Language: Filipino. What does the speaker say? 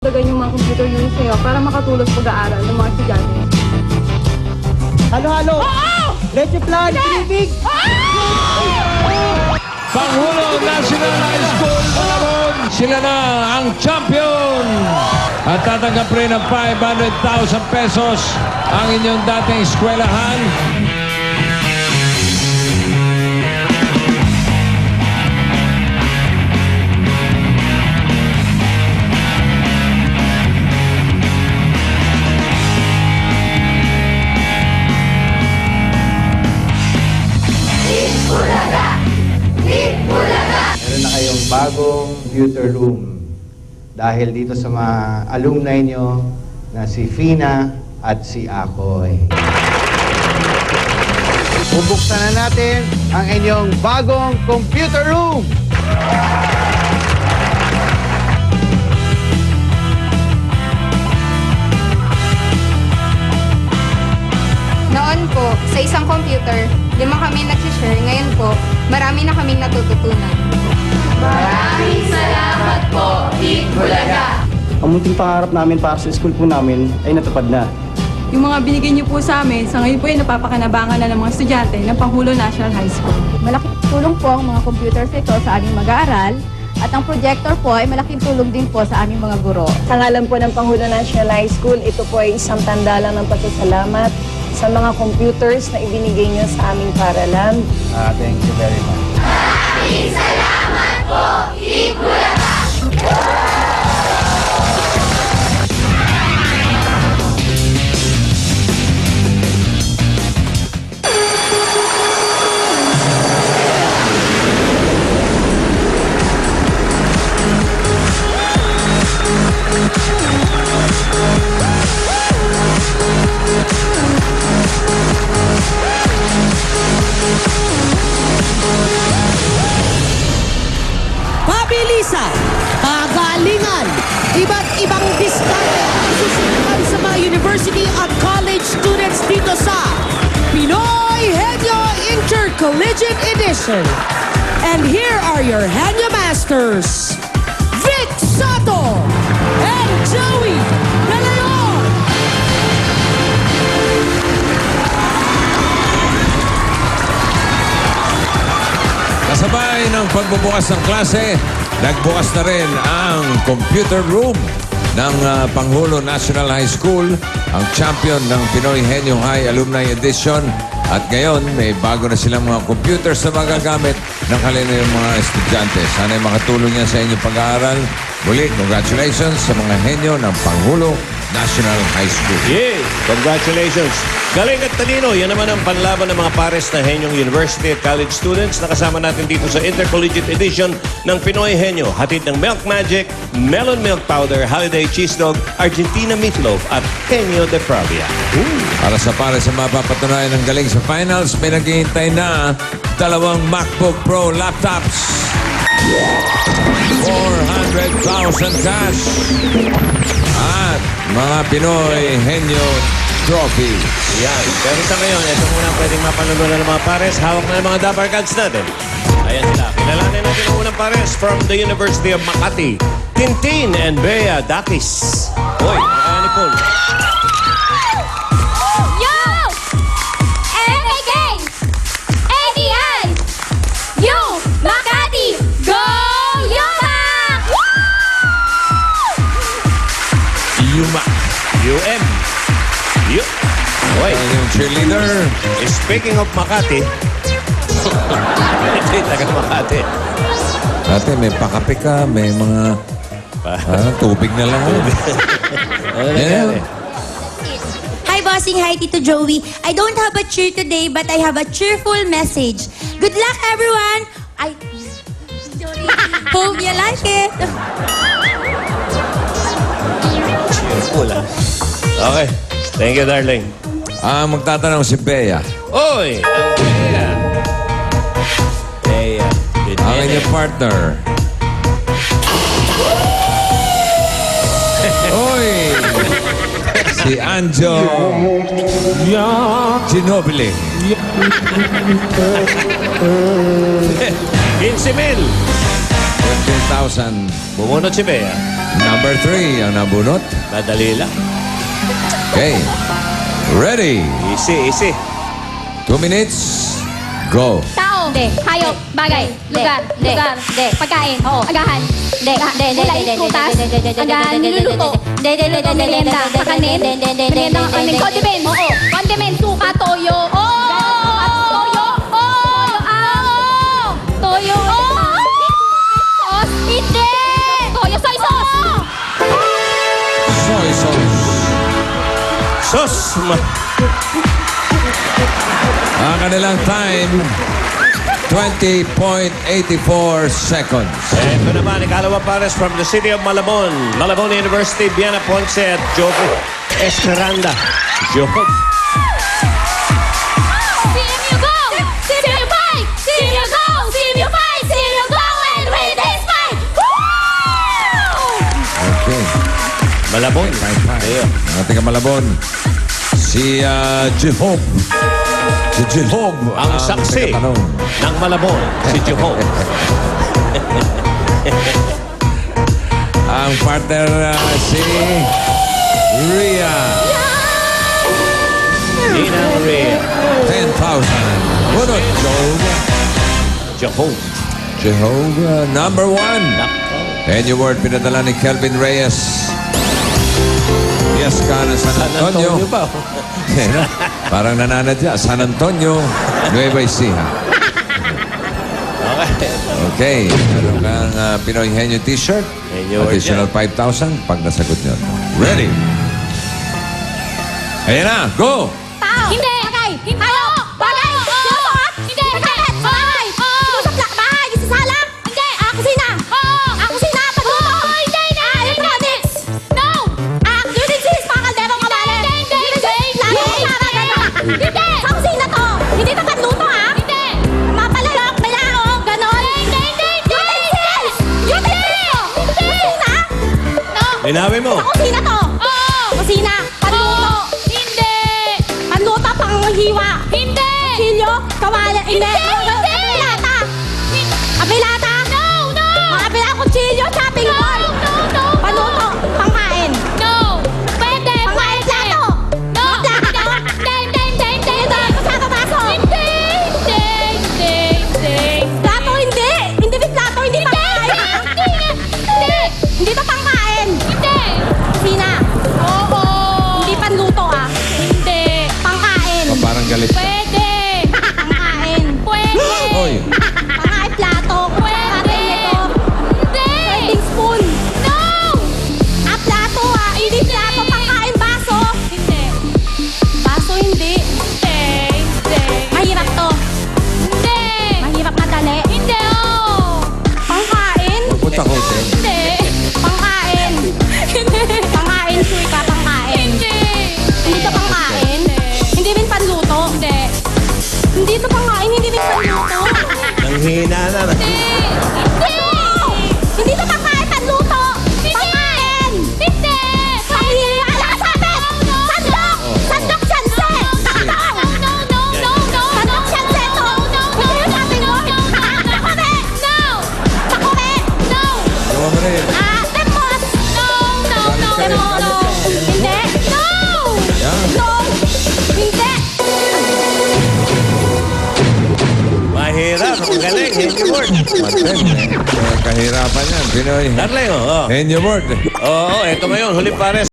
Dagan yung mga computer units sa'yo para makatulong sa pag-aaral ng mga estudyante. Halo-halo! Leche flan, pinipig! Pangulo National High School Malabon, sila na ang champion! At tatanggap rin ng 500,000 pesos ang inyong dating eskwelahan. Meron na kayong bagong computer room dahil dito sa mga alumni nyo na si Fina at si Akoy. Bubuksan na natin ang inyong bagong computer room! Noon po, sa isang computer, 5 kami nagsishare. Ngayon po, marami na kaming natututunan. Maraming salamat po, Team Bulaga! Ang munting pangarap namin para sa school po namin ay natupad na. Yung mga binigay niyo po sa amin, sa ngayon po ay napapakinabangan na ng mga estudyante ng Pangulo National High School. Malaking tulong po ang mga computers ito sa aming mag-aaral at ang projector po ay malaking tulong din po sa aming mga guro. Sa ngalan po ng Pangulo National High School, ito po ay isang tanda lang ng pasasalamat sa mga computers na ibinigay niyo sa aming paaralan. Thank you very much. Maraming salamat po, Team Bulaga! Pabilisan, pagalingan, iba't ibang diskarte ang susunod sa mga university at college students dito sa Pinoy Henyo Intercollegiate Edition. And here are your Henyo Masters, Vic Soto and Joey De Leon. Kasabay ng pagbubukas ng klase, nagbukas na rin ang computer room ng Pangulo National High School, ang champion ng Pinoy Henyo High Alumni Edition. At ngayon, may bago na silang mga computers na magagamit ng kanilang mga estudyante. Sana'y makatulong yan sa inyong pag-aaral. Muli, congratulations sa mga henyo ng Pangulo National High School. Yay! Congratulations! Galing at talino, yan naman ang panlaban ng mga pares na Henyong University at college students na kasama natin dito sa Intercollegiate Edition ng Pinoy Henyo. Hatid ng Milk Magic, Melon Milk Powder, Holiday Cheese Dog, Argentina Meatloaf at Henyo de Pravia. Para sa pares sa mapapatunayan ng galing sa finals, may naghihintay na 2 MacBook Pro laptops. 400,000 cash. At mga Pinoy Henyo Trophy. Yan. Pero sa ngayon, ito muna ang pwedeng mapanood ng mga pares. Hawak na ng mga Dapper Cards natin. Ayan sila. Kilalanin natin ang unang pares from the University of Makati. Tintin and Bea Dakis. Hoy, kaya ni Paul. Yo! MKK! ADI! Yo! Makati! Go! Yumak! Yuma. UM. Yup. Hoy. Ang yung cheerleader. Speaking of Makati. Hindi, taga Makati. Dati may pakape ka, may mga tubig na lang. Yeah. Hi, Bossing. Hi, Tito Joey. I don't have a cheer today, but I have a cheerful message. Good luck, everyone. I hope you like it. Cheerful, ah. Okay. Thank you, darling. Magtatanong si Bea. Oy! Ang Bea. Bea. Ang inyong partner. Oy! Si Anjo Ginobili. 15,000. 15,000. Bumunot si Bea. Number 3 ang nabunot. Madali lang. Okay. Ready? Easy, easy. 2 minutes. Go. Tao. Hindi. Hayop. Bagay. Lugar. Hindi. Lugar. Hindi. Pagkain. Oo. Agahan. Hindi. Kulay. Prutas. Agahan. Niluluto. Merienda. Kakanin. Merienda ng kanin. Condiment. Oo. Condiment. Suka. Toyo. Oo. Toyo. Oo. Toyo. Sauce. Hindi. Toyo. Soy sauce. Soy sauce. Sos! Ang kanilang time, 20.84 seconds. Ito naman, ikalawa pares from the city of Malabon. Malabon University, Biana Ponce at Jovo Esperanda. Jovo. CMU go! CMU fight! CMU go! CMU fight! CMU go! And win this fight! Woo! Okay. Malabon. Ayun. Ang ating Malabon. Si Jehob. Si Jehob. Ang saksi tagatanong. ng Malabon, si Jovo. Ang partner si Ria. Nina Rhea. 10,000. Bunot. Jovo. Jehob. Number 1. And your word pinadala ni Kelvin Reyes. Yes ka ng San Antonio. ba? Parang nananadya. San Antonio, Nueva Ecija. Okay. Okay. Meron kang Pinoy Henyo t-shirt. Henyo Additional 5,000 pag nasagot nyo. Ready? Ayan na. Go! Tao! Hindi! Bagay! Hayop! Bagay! Sinusuot! Hindi! Pagkain! Bagay! Sinusuplak! Bahay! Isisalang! Hindi! Kusina! Kusina! Pagluto! Hindi! Electronics! No! Utensils! Mga kalderong kawali! Hindi! Lalo! Hindi! Sa kusina to! Hindi to panluto ha! Hindi! Mapalalok! May laong! Ganon! Hindi! Utensils! Utensils! Kusina! No! Linawin mo. Sa kusina to! Kusina! Panluto! Hindi! Panluto panghiwa! Hindi! Silyo! Kawala! Hindi! Kapilata! Kapilata! No! No! Mga kapilata! Kutsilyo! Chopping board! No! No! Paluto! Pangkain! No! Pwede! Pangkain plato! No! Plato! Hindi! Kasama baso! Hindi! Plato hindi! Hindi may plato! Hindi pangkain! Hindi! Hindi to pangkain! Hindi! Kusina! Oo! Hindi panluto ah! Hindi! Pangkain! Parang galit. Pwede! Pangkain! Pwede! Oy. Pangkain plato! Pwede! Hindi! Serving spoon! No! Plato ah! Hindi plato! Pangkain baso! Hindi! Baso hindi! Hindi! Mahirap to! Hindi! Mahirap madali! Hindi oh! Pangkain? Punta ko hotel. Hindi! Pangkain! Pangkain, suy ka, pangkain! Hindi! Hindi to pangkain? Hindi rin panluto? Hindi! Hindi to pangkain, hindi rin panluto! Nanghina na. Hindi! Hindi to pangkain, panluto! Pangkain! Hindi! Panghiya! Alam ka sabi! Sandok! Sandok siyanse! Takatong! Sandok siyanse to! Hindi yung sabi mo! Takore! No! Takore! No! Temos! No! Hindi! No! No! Hindi! Mahirap. Ang galing. Henyo word. Martin, kahirapan yan. Pinoy Darling, oh. Henyo word. Oo, eto ngayon. Huling pares.